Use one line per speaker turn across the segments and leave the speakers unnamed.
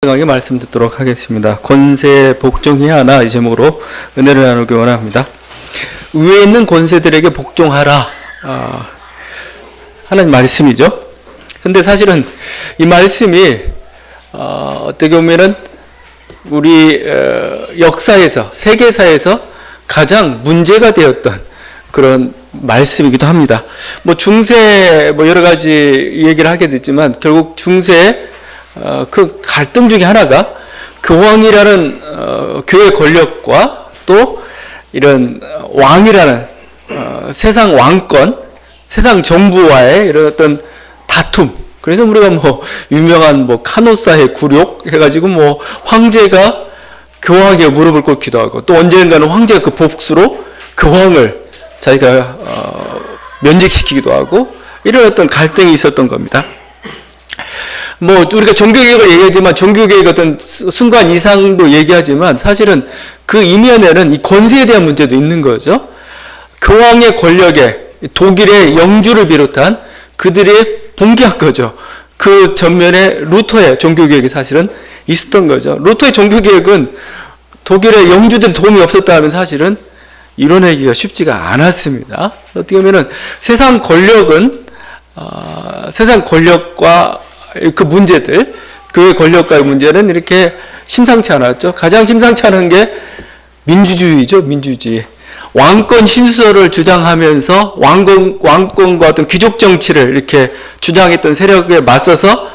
강하게 말씀 듣도록 하겠습니다. 권세 복종해야 이 제목으로 은혜를 나누기 원합니다. 위에 있는 권세들에게 복종하라 하는 말씀이죠. 근데 사실은 이 말씀이 어떻게 보면은 우리 역사에서, 세계사에서 가장 문제가 되었던 그런 말씀이기도 합니다. 중세 여러 가지 얘기를 하게 됐지만 결국 중세 그 갈등 중에 하나가 교황이라는 교회 권력과 또 이런 왕이라는 세상 왕권, 세상 정부와의 이런 어떤 다툼. 그래서 우리가 유명한 카노사의 굴욕 해가지고 황제가 교황에게 무릎을 꿇기도 하고 또 언젠가는 황제가 그 복수로 교황을 자기가 면직시키기도 하고 이런 어떤 갈등이 있었던 겁니다. 우리가 종교개혁을 얘기하지만 종교개혁 어떤 순간 이상도 얘기하지만 사실은 그 이면에는 이 권세에 대한 문제도 있는 거죠. 교황의 권력에 독일의 영주를 비롯한 그들이 봉기한 거죠. 그 전면에 루터의 종교개혁이 사실은 있었던 거죠. 루터의 종교개혁은 독일의 영주들의 도움이 없었다면 사실은 이뤄내기가 쉽지가 않았습니다. 어떻게 보면은 세상 권력과 그 문제들, 교회 권력과의 문제는 이렇게 심상치 않았죠. 가장 심상치 않은 게 민주주의죠, 민주주의. 왕권 신수설을 주장하면서 왕권과 어떤 귀족 정치를 이렇게 주장했던 세력에 맞서서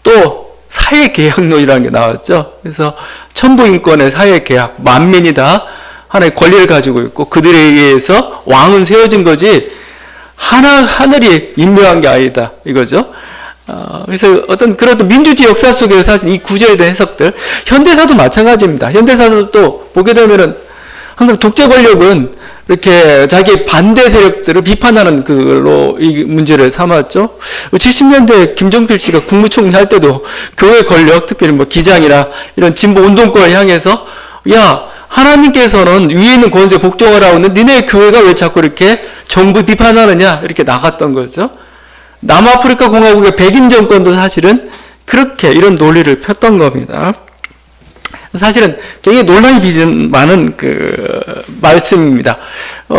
또 사회계약론이라는 게 나왔죠. 그래서 천부인권의 사회계약, 만민이 다 하나의 권리를 가지고 있고 그들에 의해서 왕은 세워진 거지 하늘이 임명한 게 아니다, 이거죠. 그래서 어떤 그런 민주주의 역사 속에서 사실 이 구절에 대한 해석들, 현대사도 마찬가지입니다. 현대사도 보게 되면은 항상 독재 권력은 이렇게 자기 반대 세력들을 비판하는 그걸로 이 문제를 삼았죠. 70년대 김종필 씨가 국무총리 할 때도 교회 권력, 특별히 기장이나 이런 진보 운동권을 향해서 야, 하나님께서는 위에 있는 권세에 복종하라고 하는데 니네 교회가 왜 자꾸 이렇게 정부 비판하느냐 이렇게 나갔던 거죠. 남아프리카 공화국의 백인 정권도 사실은 그렇게 이런 논리를 폈던 겁니다. 사실은 굉장히 논란이 빚은 많은 그 말씀입니다.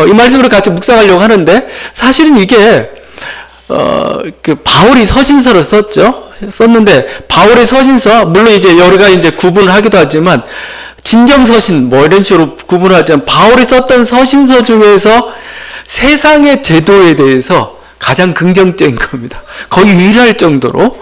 이 말씀으로 같이 묵상하려고 하는데 사실은 이게 그 바울이 서신서를 썼는데 바울의 서신서 물론 이제 여러 가지 이제 구분을 하기도 하지만 진정서신 이런 식으로 구분을 하지만 바울이 썼던 서신서 중에서 세상의 제도에 대해서 가장 긍정적인 겁니다. 거의 유일할 정도로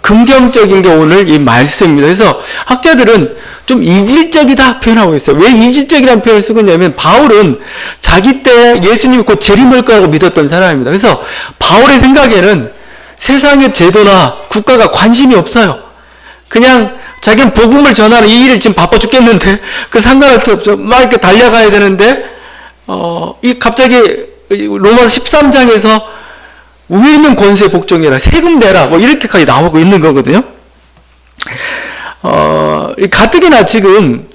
긍정적인 게 오늘 이 말씀입니다. 그래서 학자들은 좀 이질적이다 표현하고 있어요. 왜 이질적이라는 표현을 쓰고 있냐면 바울은 자기 때 예수님이 곧 재림할 거라고 믿었던 사람입니다. 그래서 바울의 생각에는 세상의 제도나 국가가 관심이 없어요. 그냥 자기는 복음을 전하는 이 일을 지금 바빠 죽겠는데 그 상관할 게 없죠. 막 이렇게 달려가야 되는데 갑자기 로마서 13장에서 위에 있는 권세 복종해라, 세금 내라, 이렇게까지 나오고 있는 거거든요. 가뜩이나 지금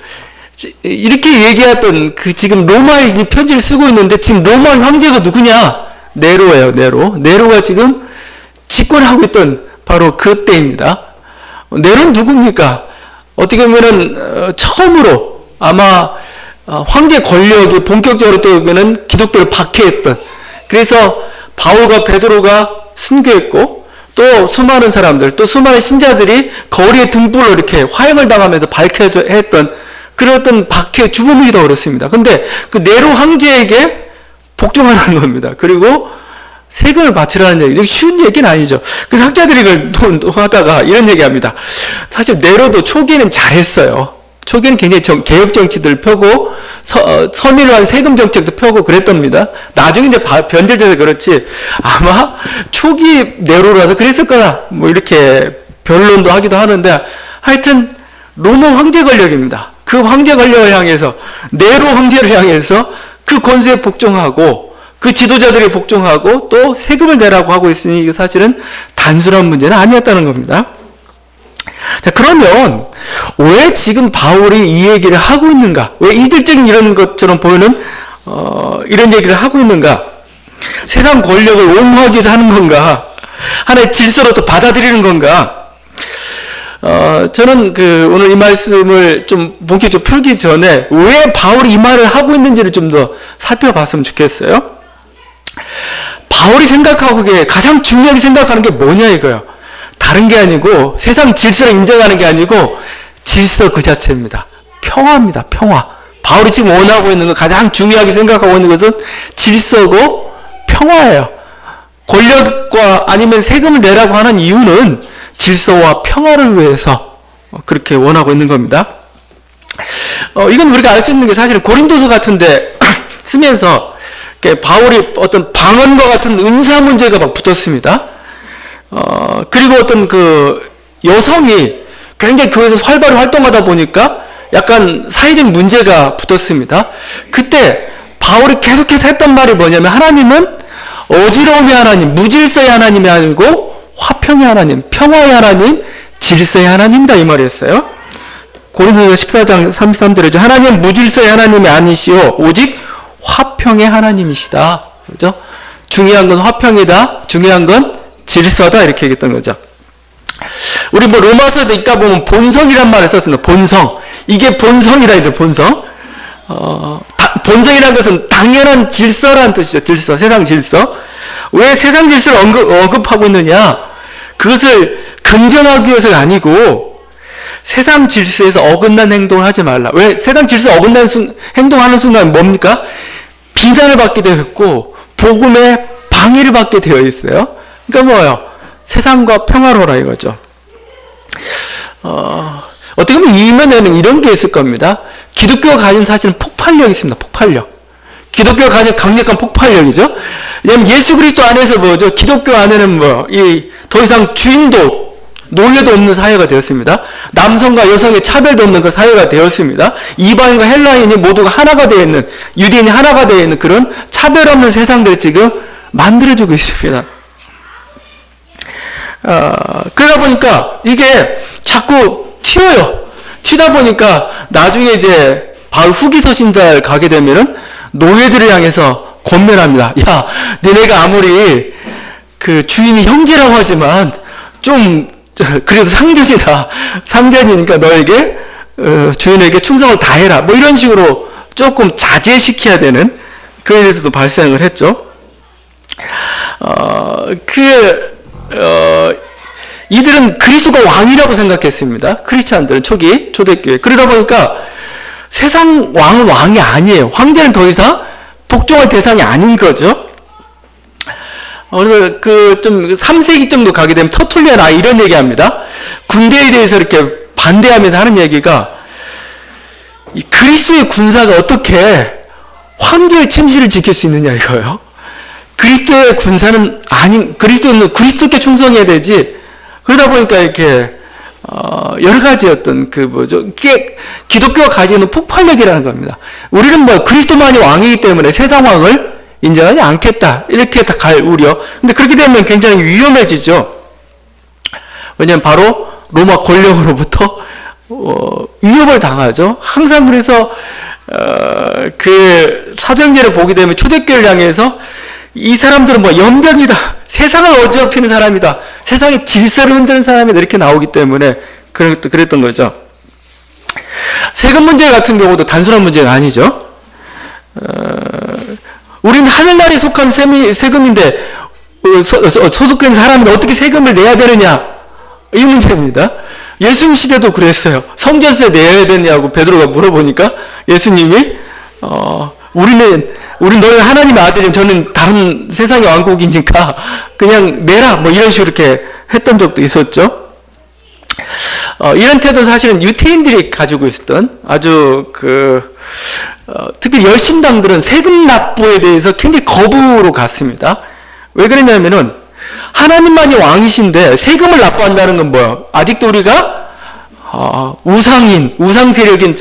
이렇게 얘기했던 지금 로마의 편지를 쓰고 있는데 지금 로마 황제가 누구냐? 네로예요, 네로. 네로가 지금 집권하고 있던 바로 그때입니다. 네로는 누굽니까? 어떻게 보면은 처음으로 아마 황제 권력이 본격적으로 되면은 기독교를 박해했던, 그래서 바울과 베드로가 순교했고 또 수많은 사람들, 또 수많은 신자들이 거리에 등불로 이렇게 화형을 당하면서 밝혀져 했던 그런 어떤 박해 주범이기도 어렵습니다. 근데 그 네로 황제에게 복종하라는 겁니다. 그리고 세금을 바치라는 얘기. 이게 쉬운 얘기는 아니죠. 그래서 학자들이 이걸 하다가 이런 얘기합니다. 사실 네로도 초기에는 잘했어요. 초기에는 굉장히 개혁 정치들을 펴고 서민화한 세금 정책도 펴고 그랬답니다. 나중에 이제 변절돼서 그렇지 아마 초기 네로라서 그랬을 거다 이렇게 변론도 하기도 하는데 하여튼 로마 황제 권력입니다. 그 황제 권력을 향해서 네로 황제를 향해서 그 권세에 복종하고 그 지도자들이 복종하고 또 세금을 내라고 하고 있으니 이게 사실은 단순한 문제는 아니었다는 겁니다. 자, 그러면 왜 지금 바울이 이 얘기를 하고 있는가? 왜 이질적인 이런 것처럼 보이는 이런 얘기를 하고 있는가? 세상 권력을 옹호하기 위해서 하는 건가? 하나의 질서로 또 받아들이는 건가? 저는 오늘 이 말씀을 좀 본격적으로 풀기 전에 왜 바울이 이 말을 하고 있는지를 좀 더 살펴봤으면 좋겠어요. 바울이 생각하고 가장 중요하게 생각하는 게 뭐냐 이거예요. 다른 게 아니고 세상 질서를 인정하는 게 아니고 질서 그 자체입니다. 평화입니다. 평화. 바울이 지금 원하고 있는 거 가장 중요하게 생각하고 있는 것은 질서고 평화예요. 권력과 아니면 세금을 내라고 하는 이유는 질서와 평화를 위해서 그렇게 원하고 있는 겁니다. 이건 우리가 알 수 있는 게 사실은 고린도서 같은데 쓰면서 바울이 어떤 방언과 같은 은사 문제가 막 붙었습니다. 그리고 어떤 여성이 굉장히 교회에서 활발히 활동하다 보니까 약간 사회적 문제가 붙었습니다. 그때 바울이 계속해서 했던 말이 뭐냐면 하나님은 어지러움의 하나님, 무질서의 하나님이 아니고 화평의 하나님, 평화의 하나님, 질서의 하나님이다 이 말이었어요. 고린도서 14장 33절이죠. 하나님은 무질서의 하나님이 아니시오 오직 화평의 하나님이시다. 그죠? 중요한 건 화평이다. 중요한 건 질서다. 이렇게 얘기했던 거죠. 우리 로마서에 있다 보면 본성이란 말을 썼습니다. 본성. 이게 본성이다. 이제 본성. 본성이라는 것은 당연한 질서라는 뜻이죠. 질서. 세상 질서. 왜 세상 질서를 언급하고 있느냐? 그것을 긍정하기 위해서가 아니고 세상 질서에서 어긋난 행동을 하지 말라. 왜 세상 질서 어긋난 행동하는 순간 뭡니까? 비난을 받게 되어 있고 복음에 방해를 받게 되어 있어요. 그러니까 뭐예요? 세상과 평화로라 이거죠. 어떻게 보면 이면에는 이런 게 있을 겁니다. 기독교가 가진 사실은 폭발력이 있습니다. 폭발력. 기독교가 가진 강력한 폭발력이죠. 왜냐하면 예수 그리스도 안에서 뭐죠? 기독교 안에는 더 이상 주인도 노예도 없는 사회가 되었습니다. 남성과 여성의 차별도 없는 그 사회가 되었습니다. 이방인과 헬라인이 모두가 하나가 되어 있는, 유대인이 하나가 되어 있는 그런 차별 없는 세상들을 지금 만들어주고 있습니다. 그러다 보니까 이게 자꾸 튀어요. 튀다 보니까 나중에 이제 바울 후기서 신자를 가게 되면은 노예들을 향해서 권면합니다. 야, 너네가 아무리 주인이 형제라고 하지만 좀 그래도 상전이다. 상전이니까 너에게 주인에게 충성을 다해라. 뭐 이런 식으로 조금 자제시켜야 되는 그런 일도 발생을 했죠. 이들은 그리스도가 왕이라고 생각했습니다. 크리스찬들은 초대교회. 그러다 보니까 세상 왕은 왕이 아니에요. 황제는 더 이상 복종할 대상이 아닌 거죠. 그래서 좀 3세기 정도 가게 되면 터툴리안 이런 얘기합니다. 군대에 대해서 이렇게 반대하면서 하는 얘기가 이 그리스도의 군사가 어떻게 황제의 침실을 지킬 수 있느냐 이거예요. 그리스도의 군사는 그리스도는 그리스도께 충성해야 되지. 그러다 보니까 이렇게 여러 가지 어떤 기독교가 가지고 있는 폭발력이라는 겁니다. 우리는 그리스도만이 왕이기 때문에 세상 왕을 인정하지 않겠다. 이렇게 다 갈 우려. 근데 그렇게 되면 굉장히 위험해지죠. 왜냐하면 바로 로마 권력으로부터 위협을 당하죠. 항상 그래서 사도행전을 보게 되면 초대교회를 향해서 이 사람들은 연병이다. 세상을 어지럽히는 사람이다. 세상의 질서를 흔드는 사람이다. 이렇게 나오기 때문에 그랬던 거죠. 세금 문제 같은 경우도 단순한 문제가 아니죠. 우리는 하늘나라에 속한 세금인데 소속된 사람이 어떻게 세금을 내야 되느냐 이 문제입니다. 예수님 시대도 그랬어요. 성전세 내야 되냐고 베드로가 물어보니까 예수님이 우린 너희 하나님의 아들이면 저는 다른 세상의 왕국이니까 그냥 내라 뭐 이런 식으로 이렇게 했던 적도 있었죠. 이런 태도는 사실은 유태인들이 가지고 있었던 아주 특히 열심당들은 세금 납부에 대해서 굉장히 거부로 갔습니다. 왜 그랬냐면은 하나님만이 왕이신데 세금을 납부한다는 건 뭐예요? 아직도 우리가 우상 세력인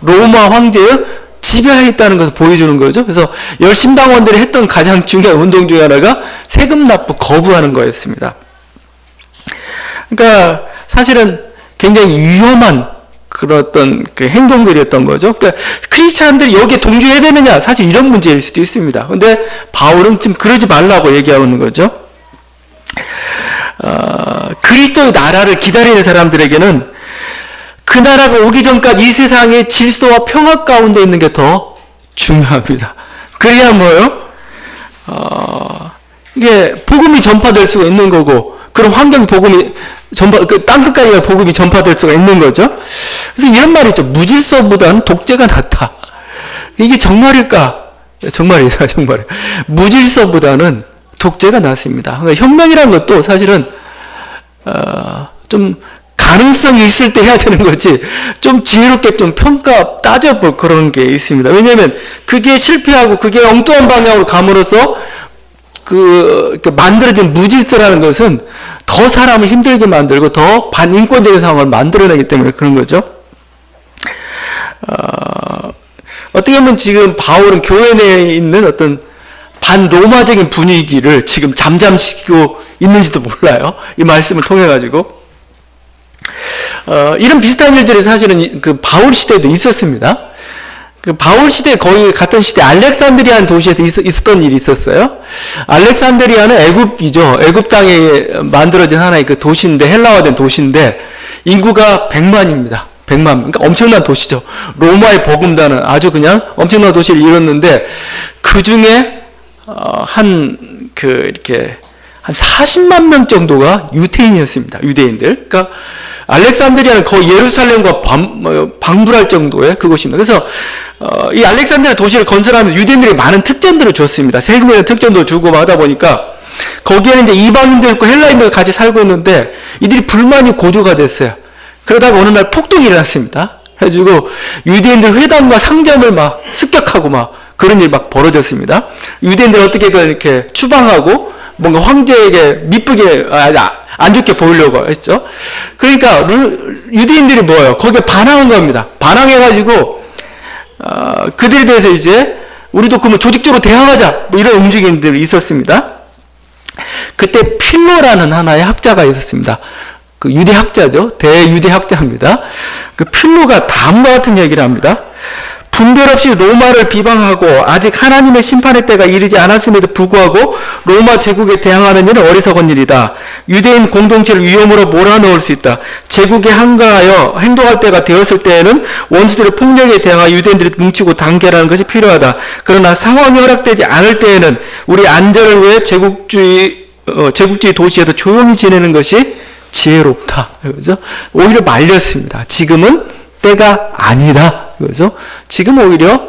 로마 황제의 지배하에 있다는 것을 보여주는 거죠. 그래서 열심당원들이 했던 가장 중요한 운동 중에 하나가 세금 납부 거부하는 거였습니다. 그러니까 사실은 굉장히 위험한 그런 어떤 행동들이었던 거죠. 그러니까 크리스찬들이 여기에 동조해야 되느냐? 사실 이런 문제일 수도 있습니다. 근데 바울은 지금 그러지 말라고 얘기하고 있는 거죠. 그리스도의 나라를 기다리는 사람들에게는 그 나라가 오기 전까지 이 세상의 질서와 평화 가운데 있는 게 더 중요합니다. 그래야 뭐요? 이게 복음이 전파될 수가 있는 거고, 그럼 환경에 복음이 땅끝까지 복음이 전파될 수가 있는 거죠. 그래서 이런 말이 있죠. 무질서보다는 독재가 낫다. 이게 정말일까? 정말이다, 정말. 무질서보다는 독재가 낫습니다. 그러니까 혁명이라는 것도 사실은 좀 가능성이 있을 때 해야 되는 거지, 좀 지혜롭게 좀 따져볼 그런 게 있습니다. 왜냐하면 그게 실패하고 그게 엉뚱한 방향으로 감으로써 만들어진 무질서라는 것은 더 사람을 힘들게 만들고 더 반인권적인 상황을 만들어내기 때문에 그런 거죠. 어떻게 보면 지금 바울은 교회 내에 있는 어떤 반로마적인 분위기를 지금 잠잠시키고 있는지도 몰라요. 이 말씀을 통해 가지고 이런 비슷한 일들이 사실은 그 바울 시대에도 있었습니다. 그 바울 시대 거의 같은 시대 알렉산드리아라는 도시에서 있었던 일이 있었어요. 알렉산드리아는 애굽이죠. 애굽 땅에 만들어진 하나의 그 도시인데, 헬라화된 도시인데 인구가 100만입니다. 100만. 그러니까 엄청난 도시죠. 로마의 버금다는 아주 그냥 엄청난 도시를 이뤘는데, 그 중에 이렇게 한 40만 명 정도가 유대인이었습니다. 유대인들. 그러니까 알렉산드리아는 거의 예루살렘과 방불할 정도의 그곳입니다. 그래서 이 알렉산드리아 도시를 건설하면서 유대인들이 많은 특전들을 줬습니다. 세금이라는 특전도 주고 하다 보니까 거기에는 이제 이방인도 있고 헬라인도 같이 살고 있는데 이들이 불만이 고조가 됐어요. 그러다가 어느 날 폭동이 일어났습니다. 해가지고 유대인들 회당과 상점을 막 습격하고 막 그런 일이 막 벌어졌습니다. 유대인들이 어떻게든 이렇게 추방하고 뭔가 황제에게 미쁘게 안 좋게 보이려고 했죠. 그러니까 유대인들이 뭐예요? 거기에 반항한 겁니다. 반항해가지고 그들에 대해서 이제 우리도 그러면 조직적으로 대항하자, 뭐 이런 움직임들이 있었습니다. 그때 필로라는 하나의 학자가 있었습니다. 그 유대학자죠. 대유대학자입니다. 그 필로가 다음과 같은 얘기를 합니다. 분별 없이 로마를 비방하고 아직 하나님의 심판의 때가 이르지 않았음에도 불구하고 로마 제국에 대항하는 일은 어리석은 일이다. 유대인 공동체를 위험으로 몰아넣을 수 있다. 제국에 한가하여 행동할 때가 되었을 때에는 원수들의 폭력에 대항하여 유대인들이 뭉치고 단결하는 것이 필요하다. 그러나 상황이 허락되지 않을 때에는 우리 안전을 위해 제국주의 도시에서 조용히 지내는 것이 지혜롭다. 그죠? 오히려 말렸습니다. 지금은 때가 아니다. 그죠? 지금 오히려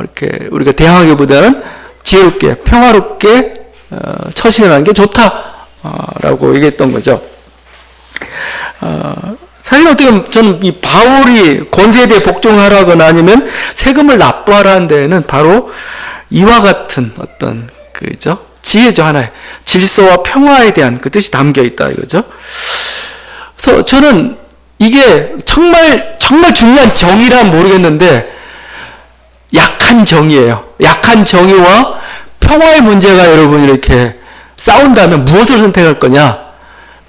이렇게 우리가 대항하기보다는 지혜롭게 평화롭게 처신하는 게 좋다라고 얘기했던 거죠. 사실 어떻게 보면 저는 이 바울이 권세에 대해 복종하라거나 아니면 세금을 납부하라는 데에는 바로 이와 같은 어떤 그죠? 지혜죠. 하나의 질서와 평화에 대한 그 뜻이 담겨 있다 이거죠. 그래서 저는 이게 정말 중요한 정의란 모르겠는데 약한 정의예요. 약한 정의와 평화의 문제가 여러분 이렇게 싸운다면 무엇을 선택할 거냐?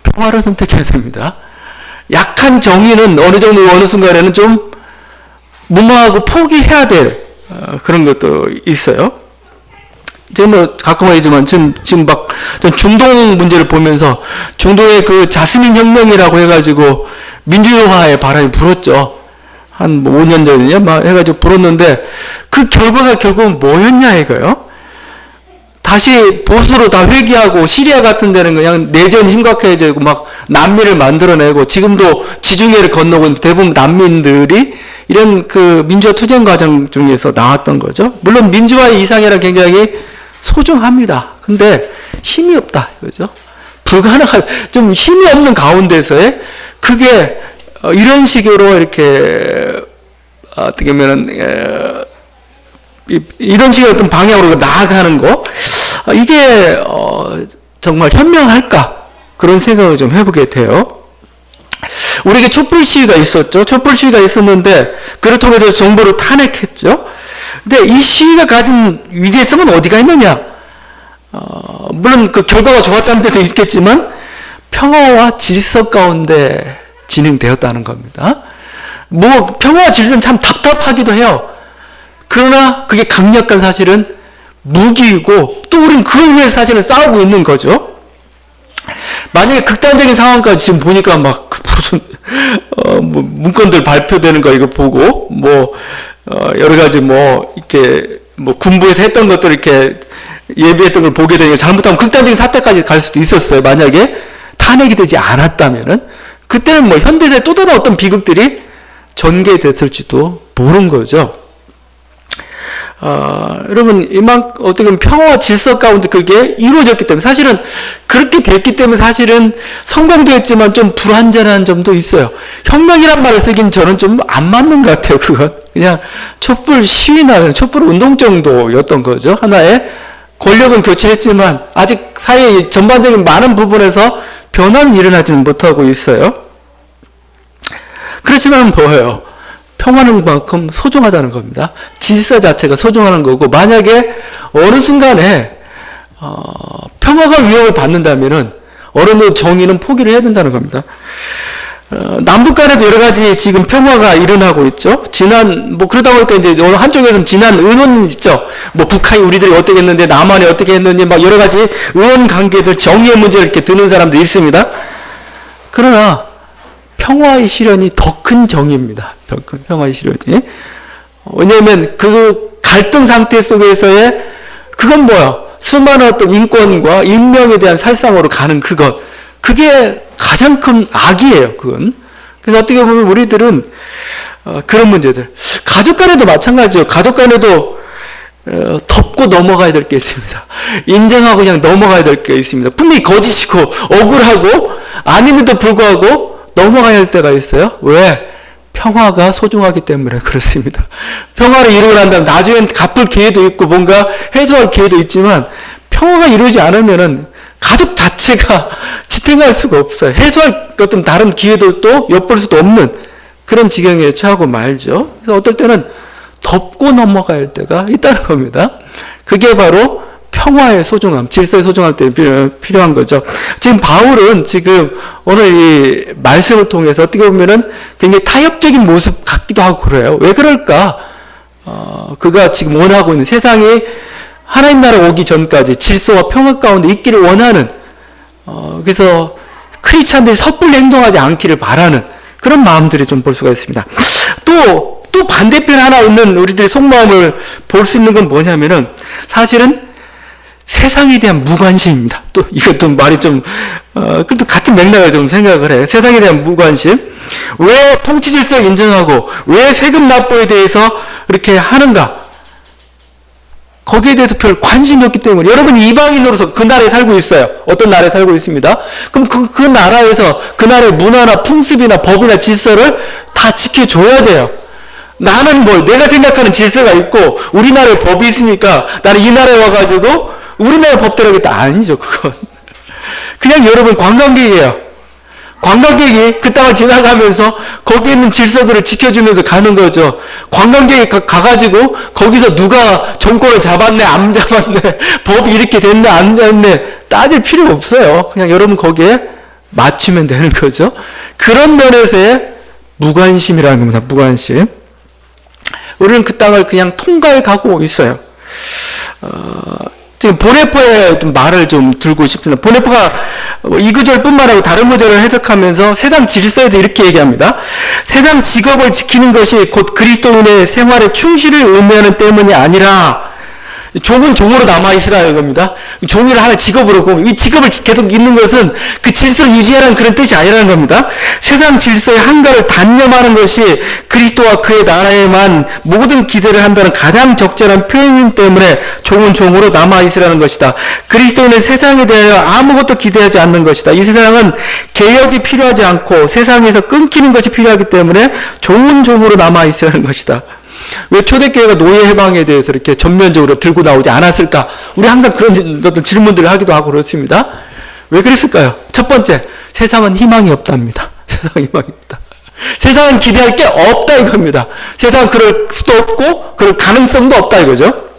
평화를 선택해야 됩니다. 약한 정의는 어느 정도 어느 순간에는 좀 무모하고 포기해야 될 그런 것도 있어요. 제가 뭐 가끔 하지만 지금 막 중동 문제를 보면서 중동의 그 자스민 혁명이라고 해가지고 민주화의 바람이 불었죠. 한 5년 전이냐 막 해가지고 불었는데 그 결과가 결국은 뭐였냐 이거요. 다시 보수로 다 회귀하고 시리아 같은 데는 그냥 내전이 심각해지고 막 난민을 만들어내고 지금도 지중해를 건너고 있는 대부분 난민들이 이런 그 민주화 투쟁 과정 중에서 나왔던 거죠. 물론 민주화의 이상이란 굉장히 소중합니다. 근데 힘이 없다 이거죠. 불가능한 좀 힘이 없는 가운데서의 그게 이런 식으로 이렇게 어떻게 보면은 이런 식의 어떤 방향으로 나아가는 거 이게 정말 현명할까 그런 생각을 좀 해보게 돼요. 우리에게 촛불 시위가 있었죠. 촛불 시위가 있었는데 그를 통해서 정부를 탄핵했죠. 근데 이 시위가 가진 위대성은 어디가 있느냐? 물론 그 결과가 좋았다는 데도 있겠지만 평화와 질서 가운데 진행되었다는 겁니다. 뭐 평화와 질서는 참 답답하기도 해요. 그러나 그게 강력한 사실은 무기이고 또 우리는 그걸 위해서 사실은 싸우고 있는 거죠. 만약에 극단적인 상황까지 지금 보니까 막 무슨 뭐 문건들 발표되는 거 이거 보고 뭐 여러 가지 뭐 이렇게 뭐 군부에서 했던 것들 이렇게 예비했던 걸 보게 되니까 잘못하면 극단적인 사태까지 갈 수도 있었어요. 만약에 탄핵이 되지 않았다면은 그때는 뭐 현대사에 또 다른 어떤 비극들이 전개됐을지도 모르는 거죠. 여러분, 어떻게 보면 평화와 질서 가운데 그게 이루어졌기 때문에, 사실은 그렇게 됐기 때문에 사실은 성공도 했지만 좀 불완전한 점도 있어요. 혁명이란 말을 쓰긴 저는 좀 안 맞는 것 같아요, 그건. 그냥 촛불 시위나 촛불 운동 정도였던 거죠. 하나의 권력은 교체했지만 아직 사회의 전반적인 많은 부분에서 변화는 일어나지는 못하고 있어요. 그렇지만 뭐예요? 평화는 그만큼 소중하다는 겁니다. 질서 자체가 소중한 거고, 만약에 어느 순간에 평화가 위협을 받는다면은 어느 정의는 포기를 해야 된다는 겁니다. 남북 간에도 여러 가지 지금 평화가 일어나고 있죠. 뭐 그러다 보니까 이제 한쪽에서는 지난 의논이 있죠. 뭐 북한이 우리들이 어떻게 했는데 남한이 어떻게 했는지 막 여러 가지 의원 관계들 정의의 문제를 이렇게 드는 사람들이 있습니다. 그러나 평화의 실현이 더 큰 정의입니다. 평화의 실현이. 왜냐하면 그 갈등 상태 속에서의 그건 뭐야? 수많은 어떤 인권과 인명에 대한 살상으로 가는 그것. 그게 가장 큰 악이에요. 그건. 그래서 어떻게 보면 우리들은 그런 문제들. 가족 간에도 마찬가지예요. 가족 간에도 덮고 넘어가야 될 게 있습니다. 인정하고 그냥 넘어가야 될 게 있습니다. 분명히 거짓이고 억울하고 아닌데도 불구하고 넘어가야 할 때가 있어요. 왜? 평화가 소중하기 때문에 그렇습니다. 평화를 이루고 난 다음 나중엔 갚을 기회도 있고 뭔가 해소할 기회도 있지만 평화가 이루어지지 않으면은 가족 자체가 지탱할 수가 없어요. 해소할 어떤 다른 기회도 또 엿볼 수도 없는 그런 지경에 처하고 말죠. 그래서 어떨 때는 덮고 넘어가야 할 때가 있다는 겁니다. 그게 바로 평화의 소중함, 질서의 소중함 때문에 필요한 거죠. 지금 바울은 지금 오늘 이 말씀을 통해서 어떻게 보면은 굉장히 타협적인 모습 같기도 하고 그래요. 왜 그럴까? 그가 지금 원하고 있는 세상이 하나님 나라 오기 전까지 질서와 평화 가운데 있기를 원하는, 그래서 크리스찬들이 섣불리 행동하지 않기를 바라는 그런 마음들이 좀 볼 수가 있습니다. 또 반대편 하나 있는 우리들의 속마음을 볼 수 있는 건 뭐냐면은 사실은 세상에 대한 무관심입니다. 또 이것도 말이 좀 그래도 같은 맥락을 좀 생각을 해요. 세상에 대한 무관심. 왜 통치 질서를 인정하고 왜 세금 납부에 대해서 이렇게 하는가? 거기에 대해서 별 관심이 없기 때문에 여러분이 이방인으로서 그 나라에 살고 있어요. 어떤 나라에 살고 있습니다. 그럼 그 나라에서 그 나라의 문화나 풍습이나 법이나 질서를 다 지켜줘야 돼요. 나는 뭐 내가 생각하는 질서가 있고 우리나라에 법이 있으니까 나는 이 나라에 와가지고 우리나라 법대로 하겠다. 아니죠, 그건. 그냥 여러분 관광객이에요. 관광객이 그 땅을 지나가면서 거기에 있는 질서들을 지켜주면서 가는 거죠. 관광객이 가가지고 거기서 누가 정권을 잡았네, 안 잡았네, 법이 이렇게 됐네, 안 됐네, 따질 필요 없어요. 그냥 여러분 거기에 맞추면 되는 거죠. 그런 면에서의 무관심이라는 겁니다. 무관심. 우리는 그 땅을 그냥 통과해 가고 있어요. 지금 보네포의 말을 좀 들고 싶습니다. 보네포가 이 구절뿐만 아니고 다른 구절을 해석하면서 세상 질서에도 이렇게 얘기합니다. 세상 직업을 지키는 것이 곧 그리스도인의 생활에 충실을 의미하는 때문이 아니라 종은 종으로 남아있으라는 겁니다. 종이를 하나의 직업으로 보고 이 직업을 계속 있는 것은 그 질서를 유지하라는 그런 뜻이 아니라는 겁니다. 세상 질서의 한가를 단념하는 것이 그리스도와 그의 나라에만 모든 기대를 한다는 가장 적절한 표현이기 때문에 종은 종으로 남아있으라는 것이다. 그리스도는 세상에 대하여 아무것도 기대하지 않는 것이다. 이 세상은 개혁이 필요하지 않고 세상에서 끊기는 것이 필요하기 때문에 종은 종으로 남아있으라는 것이다. 왜 초대교회가 노예 해방에 대해서 이렇게 전면적으로 들고 나오지 않았을까? 우리 항상 그런 어떤 질문들을 하기도 하고 그렇습니다. 왜 그랬을까요? 첫 번째, 세상은 희망이 없답니다. 세상은 희망이 없다. 세상은 기대할 게 없다 이겁니다. 세상은 그럴 수도 없고 그럴 가능성도 없다 이거죠.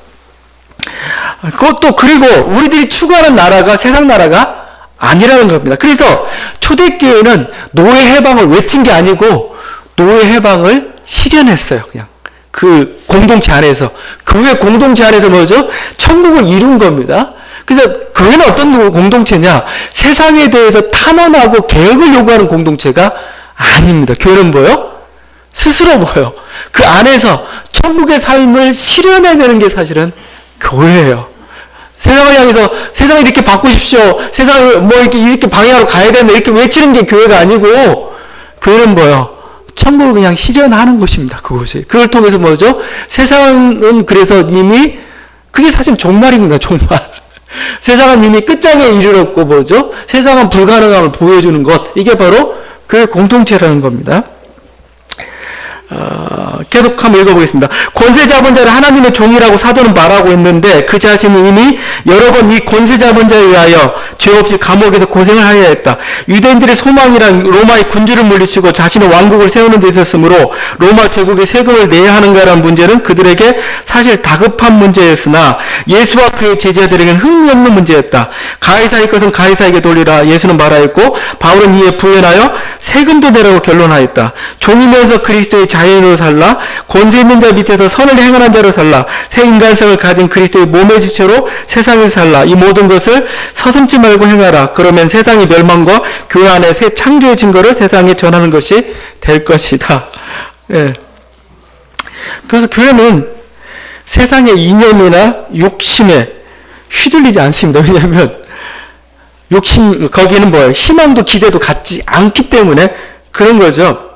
그것도 그리고 우리들이 추구하는 나라가 세상 나라가 아니라는 겁니다. 그래서 초대교회는 노예 해방을 외친 게 아니고 노예 해방을 실현했어요. 그냥. 그 공동체 안에서, 교회 공동체 안에서 뭐죠? 천국을 이룬 겁니다. 그래서 교회는 어떤 공동체냐? 세상에 대해서 탄원하고 개혁을 요구하는 공동체가 아닙니다. 교회는 뭐요? 스스로 뭐요? 그 안에서 천국의 삶을 실현해내는 게 사실은 교회예요. 세상을 향해서 세상을 이렇게 바꾸십시오. 세상을 뭐 이렇게 방향으로 가야 된다. 이렇게 외치는 게 교회가 아니고, 교회는 뭐요? 천국을 그냥 실현하는 곳입니다. 그곳이. 그걸 통해서 뭐죠? 세상은 그래서 이미, 그게 사실 종말입니다. 종말. 세상은 이미 끝장에 이르렀고 뭐죠? 세상은 불가능함을 보여주는 것. 이게 바로 그 공동체라는 겁니다. 계속 한번 읽어보겠습니다. 권세 잡은 자를 하나님의 종이라고 사도는 말하고 있는데 그 자신이 이미 여러 번 이 권세 잡은 자에 의하여 죄 없이 감옥에서 고생을 하여야 했다. 유대인들의 소망이란 로마의 군주를 물리치고 자신의 왕국을 세우는 데 있었으므로 로마 제국에 세금을 내야 하는가라는 문제는 그들에게 사실 다급한 문제였으나 예수와 그의 제자들에게는 흥미없는 문제였다. 가이사의 것은 가이사에게 돌리라 예수는 말하였고 바울은 이에 부연하여 세금도 내라고 결론하였다. 종이면서 그리스도의 자연으로 살라 권세 있는 자 밑에서 선을 행하는 자로 살라 새 인간성을 가진 그리스도의 몸의 지체로 세상에 살라 이 모든 것을 서슴지 말고 행하라. 그러면 세상의 멸망과 교회 안에 새 창조의 증거를 세상에 전하는 것이 될 것이다. 예. 그래서 교회는 세상의 이념이나 욕심에 휘둘리지 않습니다. 왜냐하면 욕심 거기는 뭐예요? 희망도 기대도 갖지 않기 때문에 그런 거죠.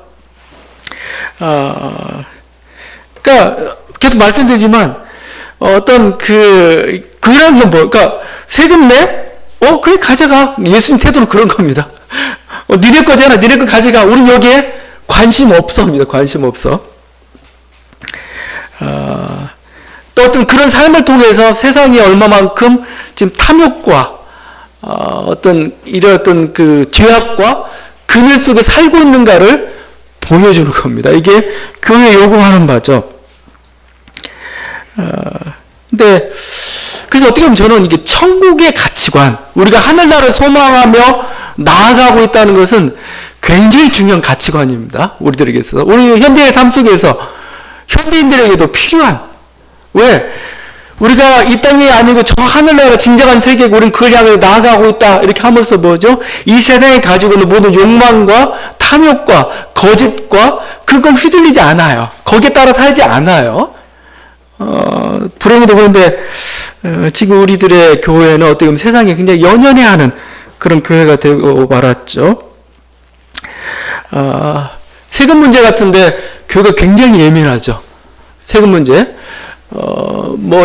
그러니까 계속 말씀드리지만 어떤 그런 건 뭐, 그러니까 세금 내? 그래 가져가. 예수님 태도는 그런 겁니다. 니네 거잖아. 니네 거 가져가. 우린 여기에 관심 없어입니다. 관심 없어. 또 어떤 그런 삶을 통해서 세상이 얼마만큼 지금 탐욕과 이런 그 죄악과 그늘 속에 살고 있는가를 보여주는 겁니다. 이게 교회 요구하는 바죠. 근데 그래서 어떻게 보면 저는 이게 천국의 가치관, 우리가 하늘나라를 소망하며 나아가고 있다는 것은 굉장히 중요한 가치관입니다. 우리들에게 있어서. 우리 현대의 삶 속에서 현대인들에게도 필요한. 왜? 우리가 이 땅이 아니고 저 하늘나라 진정한 세계고 우리는 그걸 향해 나아가고 있다. 이렇게 하면서 뭐죠? 이 세상이 가지고 있는 모든 욕망과 탐욕과 거짓과 그걸 휘둘리지 않아요. 거기에 따라 살지 않아요. 불행히도 그런데 지금 우리들의 교회는 어떻게 보면 세상에 굉장히 연연해하는 그런 교회가 되고 말았죠. 세금 문제 같은데 교회가 굉장히 예민하죠. 세금 문제.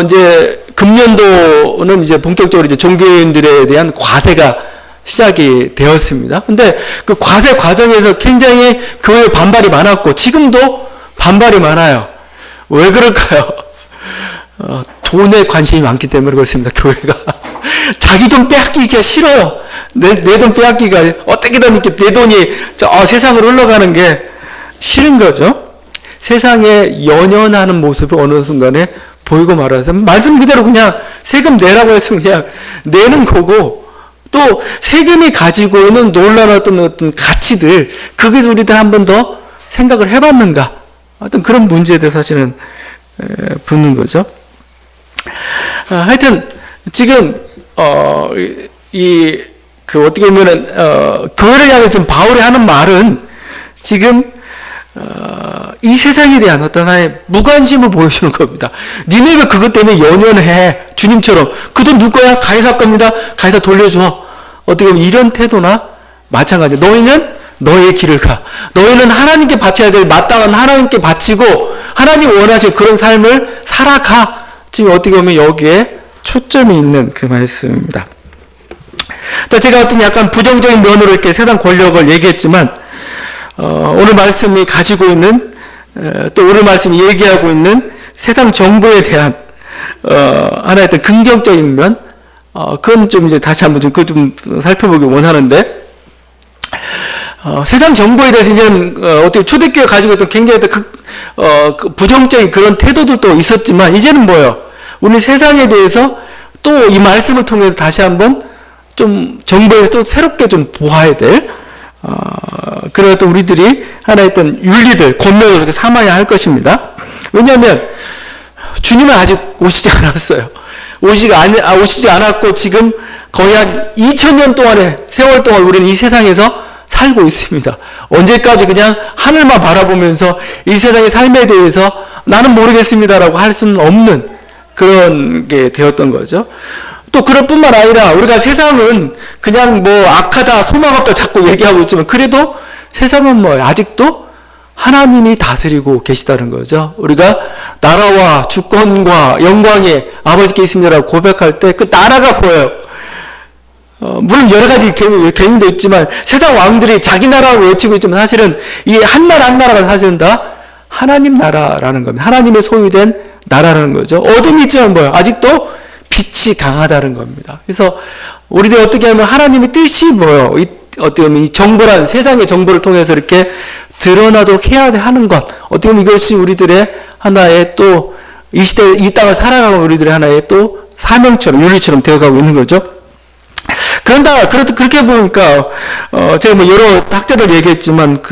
이제 금년도는 이제 본격적으로 이제 종교인들에 대한 과세가 시작이 되었습니다. 근데 그 과세 과정에서 굉장히 교회에 반발이 많았고 지금도 반발이 많아요. 왜 그럴까요? 돈에 관심이 많기 때문에 그렇습니다. 교회가 자기 돈 빼앗기기가 싫어요. 내 돈 빼앗기가 어떻게든 이렇게 내 돈이 세상으로 흘러가는 게 싫은 거죠. 세상에 연연하는 모습을 어느 순간에 보이고 말아서 말씀 그대로 그냥 세금 내라고 했으면 그냥 내는 거고 또 세금이 가지고 있는 놀라운 어떤 가치들 그게 우리들 한 번 더 생각을 해봤는가 어떤 그런 문제에 대해서 사실은 붙는 거죠. 하여튼 지금 어떻게 보면은 교회를 향해 지금 바울이 하는 말은 지금 이 세상에 대한 어떤 하나의 무관심을 보여주는 겁니다. 니네 왜 그것 때문에 연연해? 주님처럼 그 돈 누구 거야? 가이사 겁니다. 가이사 돌려줘. 어떻게 보면 이런 태도나 마찬가지야. 너희는 너의 길을 가. 너희는 하나님께 바쳐야 될 마땅한 하나님께 바치고 하나님 원하실 그런 삶을 살아가. 지금 어떻게 보면 여기에 초점이 있는 그 말씀입니다. 자, 제가 어떤 약간 부정적인 면으로 이렇게 세상 권력을 얘기했지만 오늘 말씀이 가지고 있는 또 오늘 말씀이 얘기하고 있는 세상 정부에 대한 하나의 어떤 긍정적인 면 그건 좀 이제 다시 한번 그걸 좀 살펴보기 원하는데 세상 정부에 대해서 이제는 어떻게 초대교회가 가지고 있던 굉장히 부정적인 그런 태도들도 있었지만 이제는 뭐예요? 우리 세상에 대해서 또 이 말씀을 통해서 다시 한번 좀 정부에서 또 새롭게 좀 보아야 될 그런 어떤 우리들이 하나의 어떤 윤리들, 권면을 이렇게 삼아야 할 것입니다. 왜냐하면 주님은 아직 오시지 않았어요. 오시지 않았고 지금 거의 한 2000년 동안의 세월 동안 우리는 이 세상에서 살고 있습니다. 언제까지 그냥 하늘만 바라보면서 이 세상의 삶에 대해서 나는 모르겠습니다라고 할 수는 없는 그런 게 되었던 거죠. 또 그럴 뿐만 아니라 우리가 세상은 그냥 뭐 악하다, 소망 없다 자꾸 얘기하고 있지만 그래도 세상은 뭐 아직도 하나님이 다스리고 계시다는 거죠. 우리가 나라와 주권과 영광이 아버지께 있습니다라고 고백할 때 그 나라가 보여요. 물론 여러 가지 개념도 있지만 세상 왕들이 자기 나라라고 외치고 있지만 사실은 이 한 나라 한 나라가 사실은 다 하나님 나라라는 겁니다. 하나님의 소유된 나라라는 거죠. 어둠이 있지만 뭐예요? 아직도 빛이 강하다는 겁니다. 그래서 우리들 어떻게 하면 하나님의 뜻이 뭐예요? 어떻게 보면 이 정보란 세상의 정보를 통해서 이렇게 드러나도록 해야 하는 것. 어떻게 보면 이것이 우리들의 하나의 또 이 시대, 이 땅을 살아가는 우리들의 하나의 또 사명처럼, 윤리처럼 되어가고 있는 거죠. 그렇게 보니까, 제가 뭐 여러 학자들 얘기했지만,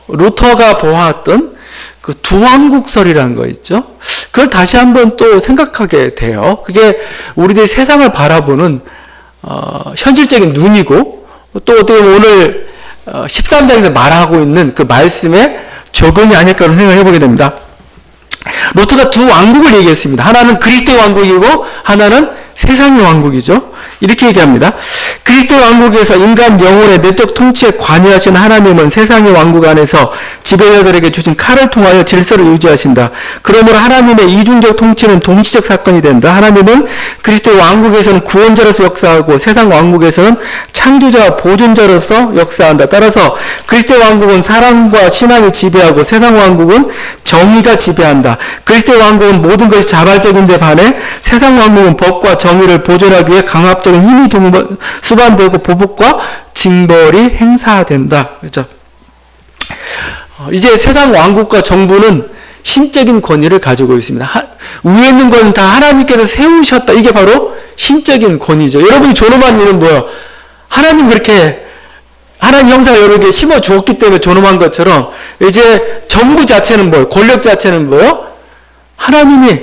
루터가 보았던 그 두왕국설이라는 거 있죠. 그걸 다시 한번 또 생각하게 돼요. 그게 우리들이 세상을 바라보는, 현실적인 눈이고, 또 어떻게 보면 오늘 13장에서 말하고 있는 그 말씀의 적용이 아닐까 하는 생각을 해보게 됩니다. 루터가 두 왕국을 얘기했습니다. 하나는 그리스도의 왕국이고 하나는 세상의 왕국이죠. 이렇게 얘기합니다. 그리스도의 왕국에서 인간 영혼의 내적 통치에 관여하신 하나님은 세상의 왕국 안에서 지배자들에게 주신 칼을 통하여 질서를 유지하신다. 그러므로 하나님의 이중적 통치는 동시적 사건이 된다. 하나님은 그리스도의 왕국에서는 구원자로서 역사하고 세상 왕국에서는 창조자와 보존자로서 역사한다. 따라서 그리스도의 왕국은 사랑과 신앙이 지배하고 세상 왕국은 정의가 지배한다. 그리스도의 왕국은 모든 것이 자발적인 데 반해 세상 왕국은 법과 정의를 보존하기 위해 강압적인 힘이 수반되고 보복과 징벌이 행사된다. 그렇죠? 이제 세상 왕국과 정부는 신적인 권위를 가지고 있습니다. 위에 있는 것은 다 하나님께서 세우셨다. 이게 바로 신적인 권위죠. 여러분이 존엄한 이유는 뭐예요? 하나님 그렇게 하나님 형상을 여러 개 심어 주었기 때문에 존엄한 것처럼 이제 정부 자체는 뭐예요? 권력 자체는 뭐예요? 하나님이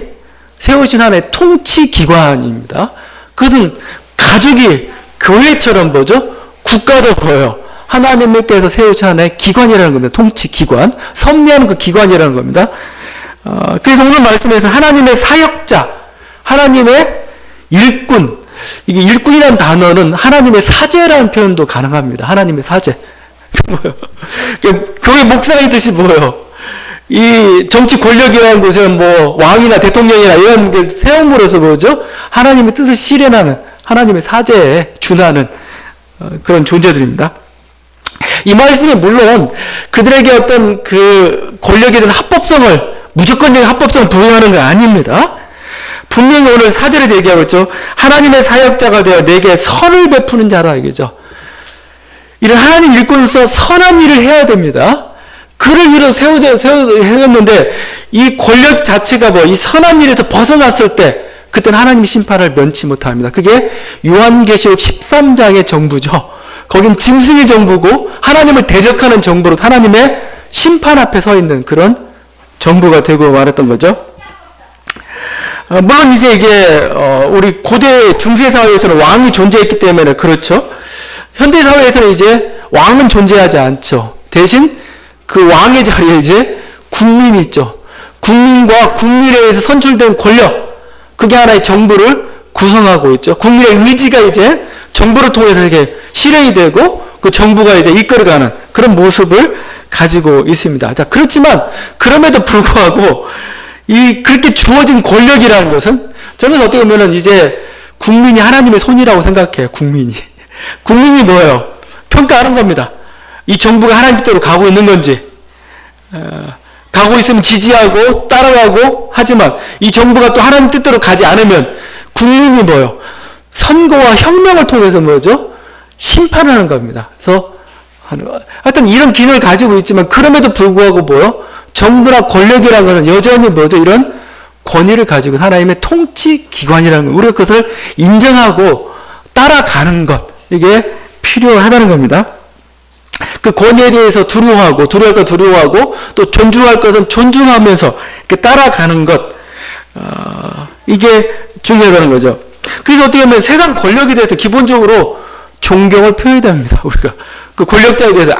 세우신 하나의 통치 기관입니다. 그것은 가족이 교회처럼 뭐죠? 국가도 보여요. 하나님께서 세우신 하나의 기관이라는 겁니다. 통치 기관. 섭리하는 그 기관이라는 겁니다. 그래서 오늘 말씀에서 하나님의 사역자, 하나님의 일꾼, 이게 일꾼이라는 단어는 하나님의 사제라는 표현도 가능합니다. 하나님의 사제. 뭐예요? 교회 목사의 뜻이 뭐예요? 이 정치 권력이라는 곳에는 뭐 왕이나 대통령이나 이런 게 세움으로써 뭐죠? 하나님의 뜻을 실현하는 하나님의 사제에 준하는 그런 존재들입니다. 이 말씀이 물론 그들에게 어떤 그 권력에 대한 합법성을 무조건적인 합법성을 부여하는 건 아닙니다. 분명히 오늘 4절에서 얘기하고 있죠. 하나님의 사역자가 되어 내게 선을 베푸는 자라 이거죠. 이런 하나님 일꾼으로서 선한 일을 해야 됩니다. 그를 위로 세웠는데 이 권력 자체가 뭐 이 선한 일에서 벗어났을 때 그때는 하나님의 심판을 면치 못합니다. 그게 요한계시록 13장의 정부죠. 거긴 짐승의 정부고 하나님을 대적하는 정부로 하나님의 심판 앞에 서 있는 그런 정부가 되고 말했던 거죠. 물론 이제 이게 우리 고대 중세 사회에서는 왕이 존재했기 때문에 그렇죠. 현대 사회에서는 이제 왕은 존재하지 않죠. 대신 그 왕의 자리에 이제 국민이 있죠. 국민과 국민에 의해서 선출된 권력, 그게 하나의 정부를 구성하고 있죠. 국민의 의지가 이제 정부를 통해서 이렇게 실행이 되고 그 정부가 이제 이끌어가는 그런 모습을 가지고 있습니다. 자, 그렇지만 그럼에도 불구하고 그렇게 주어진 권력이라는 것은 저는 어떻게 보면은 이제 국민이 하나님의 손이라고 생각해요. 국민이 뭐예요? 평가하는 겁니다. 이 정부가 하나님 뜻대로 가고 있는 건지, 가고 있으면 지지하고 따라가고 하지만 이 정부가 또 하나님 뜻대로 가지 않으면 국민이 뭐예요? 선거와 혁명을 통해서 뭐죠? 심판하는 겁니다. 그래서 하여튼 이런 기능을 가지고 있지만 그럼에도 불구하고 뭐요? 정부나 권력이라는 것은 여전히 뭐죠? 이런 권위를 가지고 하나님의 통치 기관이라는 것. 우리가 그것을 인정하고 따라가는 것. 이게 필요하다는 겁니다. 그 권위에 대해서 두려워할 것 두려워하고 또 존중할 것은 존중하면서 이렇게 따라가는 것. 이게 중요하다는 거죠. 그래서 어떻게 보면 세상 권력에 대해서 기본적으로 존경을 표해야 됩니다. 우리가 그 권력자에 대해서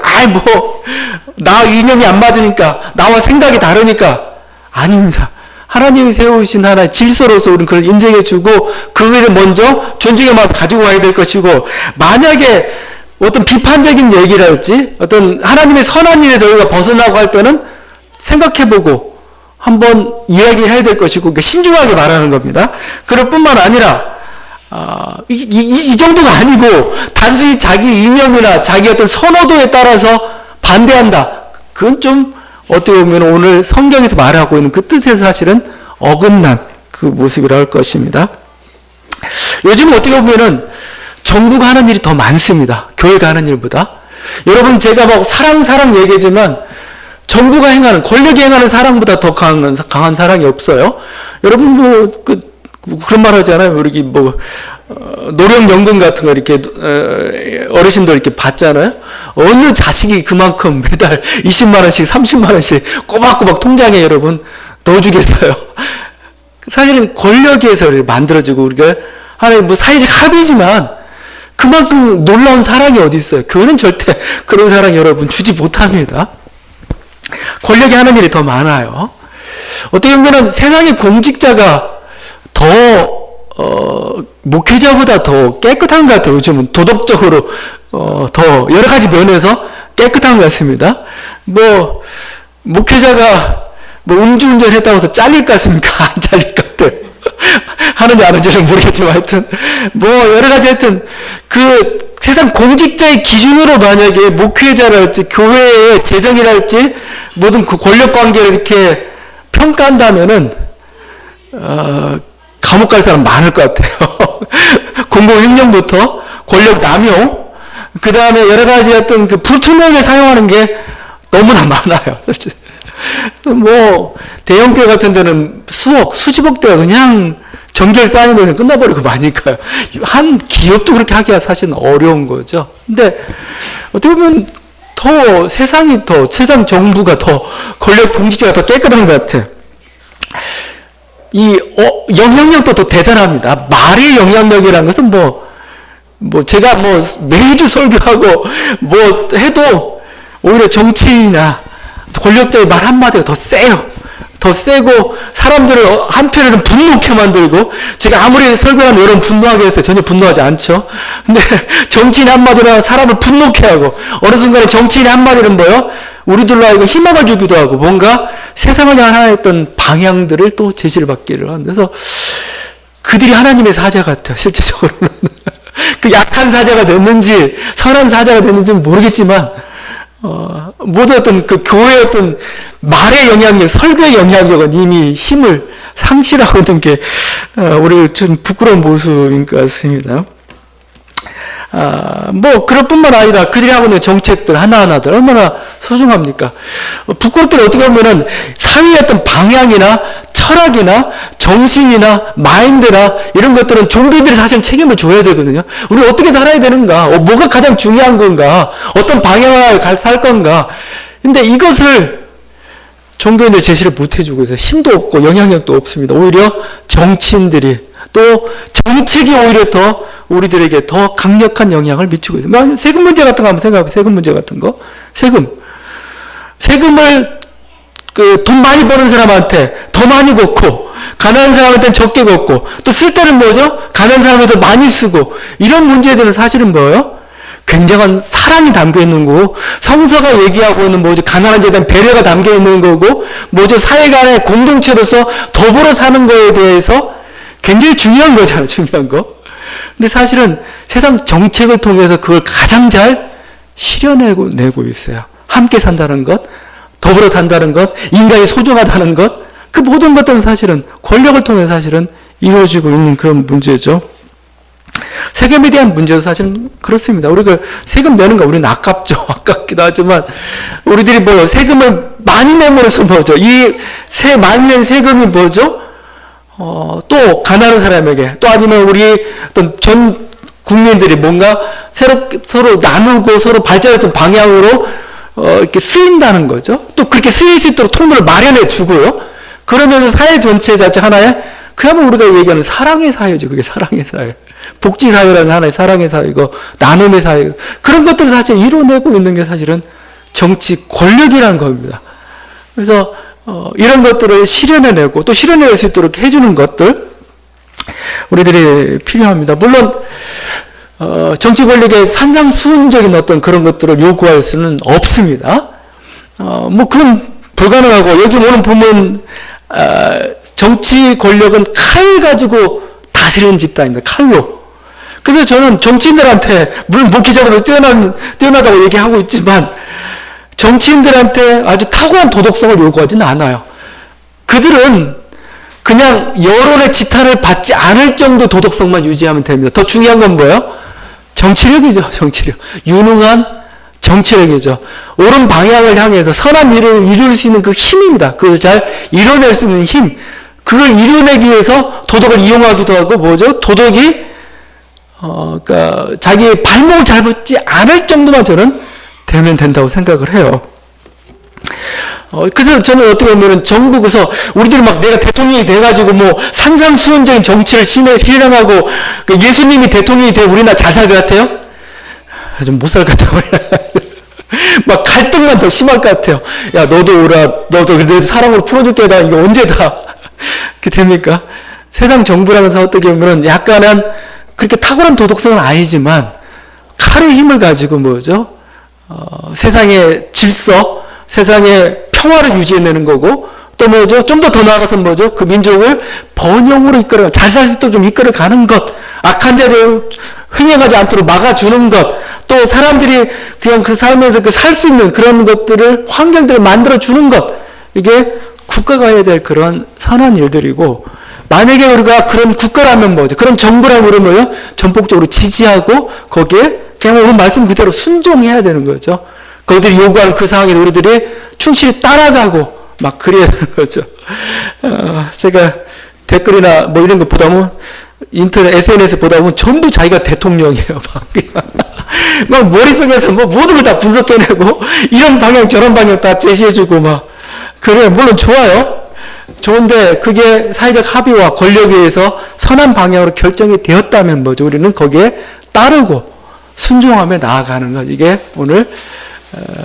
나 이념이 안 맞으니까, 나와 생각이 다르니까 아닙니다. 하나님이 세우신 하나의 질서로서 우리는 그걸 인정해주고 그거에 먼저 존중의 마음 가지고 가야 될 것이고, 만약에 어떤 비판적인 얘기랄지 어떤 하나님의 선한 일에서 우리가 벗어나고 할 때는 생각해보고 한번 이야기해야 될 것이고, 그러니까 신중하게 말하는 겁니다. 그럴 뿐만 아니라 이 정도가 아니고 단순히 자기 이념이나 자기 어떤 선호도에 따라서 반대한다. 그건 좀 어떻게 보면 오늘 성경에서 말하고 있는 그 뜻에서 사실은 어긋난 그 모습이라 할 것입니다. 요즘 어떻게 보면은 정부가 하는 일이 더 많습니다. 교회가 하는 일보다. 여러분, 제가 막 사랑 얘기지만 정부가 행하는, 권력이 행하는 사랑보다 더 강한 사랑이 없어요. 여러분, 그런 말 하잖아요. 우리 노령연금 같은 거 이렇게 어르신들 이렇게 받잖아요. 어느 자식이 그만큼 매달 20만원씩 30만원씩 꼬박꼬박 통장에 여러분 넣어주겠어요. 사실은 권력에서 만들어지고, 우리가 하나의 사회적 합의지만 그만큼 놀라운 사랑이 어디 있어요. 교회는 절대 그런 사랑 여러분 주지 못합니다. 권력이 하는 일이 더 많아요. 어떻게 보면 세상의 공직자가 더 목회자보다 더 깨끗한 것 같아요. 요즘은 도덕적으로 더 여러 가지 면에서 깨끗한 것 같습니다. 목회자가 음주운전 했다고 해서 잘릴 것 같습니까? 안 잘릴 것 같아요. 하는지 안 하는지는 모르겠지만 하여튼 여러 가지 하여튼 그 세상 공직자의 기준으로 만약에 목회자랄지 교회의 재정이랄지 모든 그 권력 관계를 이렇게 평가한다면은 감옥 갈 사람 많을 것 같아요. 공공행정부터 권력 남용, 그 다음에 여러 가지 어떤 그 불투명하게 사용하는 게 너무나 많아요. 대형교회 같은 데는 수십억 대가 그냥 정결 쌓이는 데는 끝나버리고 마니까요. 한 기업도 그렇게 하기가 사실은 어려운 거죠. 근데 어떻게 보면 세상 정부가 더 권력 공직자가 더 깨끗한 것 같아요. 영향력도 더 대단합니다. 말의 영향력이라는 것은 제가 매주 설교하고 해도 오히려 정치인이나 권력자의 말 한마디가 더 세요. 더 세고 사람들을 한편으로는 분노케 만들고, 제가 아무리 설교하면 여러분 분노하게 했어요. 전혀 분노하지 않죠. 근데 정치인 한마디로 사람을 분노케 하고, 어느 순간에 정치인 한마디는 우리들로 하여금 희망을 주기도 하고, 뭔가 세상을 향한 했던 방향들을 또 제시를 받기를 하는. 그래서 그들이 하나님의 사자 같아요. 실제적으로는. 그 약한 사자가 됐는지 선한 사자가 됐는지는 모르겠지만 모두 어떤 그 교회의 어떤 말의 영향력, 설교의 영향력은 이미 힘을 상실하고 있는 게 우리 좀 부끄러운 모습인 것 같습니다. 그럴 뿐만 아니라 그들이 하고 있는 정책들 하나하나들 얼마나 소중합니까? 부끄럽게 어떻게 보면은 사회의 어떤 방향이나 철학이나 정신이나 마인드나 이런 것들은 종교들이 사실 책임을 져야 되거든요. 우리 어떻게 살아야 되는가? 뭐가 가장 중요한 건가? 어떤 방향을 살 건가? 근데 이것을 종교인들 제시를 못 해주고 있어요. 힘도 없고 영향력도 없습니다. 오히려 정치인들이, 또 정책이 오히려 더 우리들에게 더 강력한 영향을 미치고 있어요. 세금 문제 같은 거 한번 생각해보세요. 세금 문제 같은 거. 세금을 돈 많이 버는 사람한테 더 많이 걷고, 가난한 사람한테는 적게 걷고, 또 쓸 때는 가난한 사람한테 많이 쓰고, 이런 문제들은 사실은 굉장한 사랑이 담겨 있는 거고, 성서가 얘기하고 있는 가난한 자에 대한 배려가 담겨 있는 거고, 사회 간의 공동체로서 더불어 사는 거에 대해서 굉장히 중요한 거잖아요. 중요한 거. 근데 사실은 세상 정책을 통해서 그걸 가장 잘 실현내고 있어요. 함께 산다는 것, 더불어 산다는 것, 인간이 소중하다는 것, 그 모든 것들은 사실은 권력을 통해 사실은 이루어지고 있는 그런 문제죠. 세금에 대한 문제도 사실은 그렇습니다. 우리가 세금 내는 거 우리는 아깝죠. 아깝기도 하지만 우리들이 세금을 많이 내므로써 많이 낸 세금이 또 가난한 사람에게, 또 아니면 우리 어떤 전 국민들이 뭔가 서로 나누고 서로 발전했던 방향으로 이렇게 쓰인다는 거죠. 또 그렇게 쓰일 수 있도록 통로를 마련해 주고요. 그러면서 사회 전체 자체 하나의 그야말로 우리가 얘기하는 사랑의 사회죠. 그게 사랑의 사회. 복지 사회라는 하나의 사랑의 사회고 나눔의 사회. 그런 것들을 사실 이뤄내고 있는 게 사실은 정치 권력이라는 겁니다. 그래서 이런 것들을 실현해내고 또 실현해낼 수 있도록 해주는 것들 우리들이 필요합니다. 물론 정치 권력의 산상수훈적인 어떤 그런 것들을 요구할 수는 없습니다. 뭐 그건 불가능하고 여기 오늘 보면 정치 권력은 칼 가지고 다스리는 집단입니다. 칼로. 그래서 저는 정치인들한테 물론 목회적으로 뛰어나다고 얘기하고 있지만 정치인들한테 아주 탁월한 도덕성을 요구하지는 않아요. 그들은 그냥 여론의 지탄을 받지 않을 정도 도덕성만 유지하면 됩니다. 더 중요한 건 뭐예요? 정치력이죠. 정치력. 유능한 정치력이죠. 옳은 방향을 향해서 선한 일을 이룰 수 있는 그 힘입니다. 그걸 잘 이뤄낼 수 있는 힘. 그걸 이뤄내기 위해서 도덕을 이용하기도 하고 뭐죠? 도덕이 그러니까 자기의 발목을 잘 붙지 않을 정도만 저는 되면 된다고 생각을 해요. 그래서 저는 어떻게 보면 정부 그래서 우리들이 막 내가 대통령이 돼가지고 뭐 산상수훈적인 정치를 실현하고 예수님이 대통령이 돼 우리나라 잘 살 것 같아요? 좀 못 살 것 같아요. 막 갈등만 더 심할 것 같아요. 야 너도 오라, 너도 내 사랑으로 풀어줄게. 나 이거 언제 다 그게 됩니까? 세상 정부라는 사 어떻게 보면 약간은 그렇게 탁월한 도덕성은 아니지만 칼의 힘을 가지고 뭐죠? 세상의 질서, 세상의 평화를 유지해내는 거고 또 뭐죠? 좀 더 나아가서 뭐죠? 그 민족을 번영으로 이끌어 잘 살 수 있도록 좀 이끌어 가는 것, 악한 자를 횡행하지 않도록 막아주는 것, 또 사람들이 그냥 그 삶에서 그 살 수 있는 그런 것들을 환경들을 만들어 주는 것, 이게 국가가 해야 될 그런 선한 일들이고 만약에 우리가 그런 국가라면 뭐죠? 그런 정부라면 우리 뭐요? 전폭적으로 지지하고 거기에 그냥 오늘 말씀 그대로 순종해야 되는 거죠. 그들이 요구하는 그 상황에 우리들이 충실히 따라가고 막 그래야 되는 거죠. 제가 댓글이나 뭐 이런 거 보다 보면 인터넷 SNS 보다 보면 전부 자기가 대통령이에요. 막 머릿속에서 뭐 모든 걸 다 분석해내고 이런 방향 저런 방향 다 제시해주고 막 그래 물론 좋아요. 좋은데 그게 사회적 합의와 권력에 의해서 선한 방향으로 결정이 되었다면 뭐죠? 우리는 거기에 따르고 순종하며 나아가는 것. 이게 오늘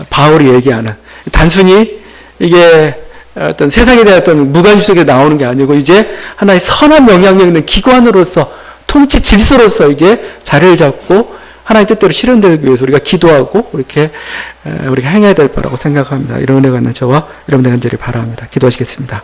바울이 얘기하는 단순히 이게 어떤 세상에 대한 어떤 무관심속에 나오는 게 아니고 이제 하나의 선한 영향력 있는 기관으로서 통치 질서로서 이게 자리를 잡고 하나의 뜻대로 실현되기 위해서 우리가 기도하고 이렇게 우리가 행해야 될 거라고 생각합니다. 이런 은혜가 있는 저와 여러분들 간절히 바랍니다. 기도하시겠습니다.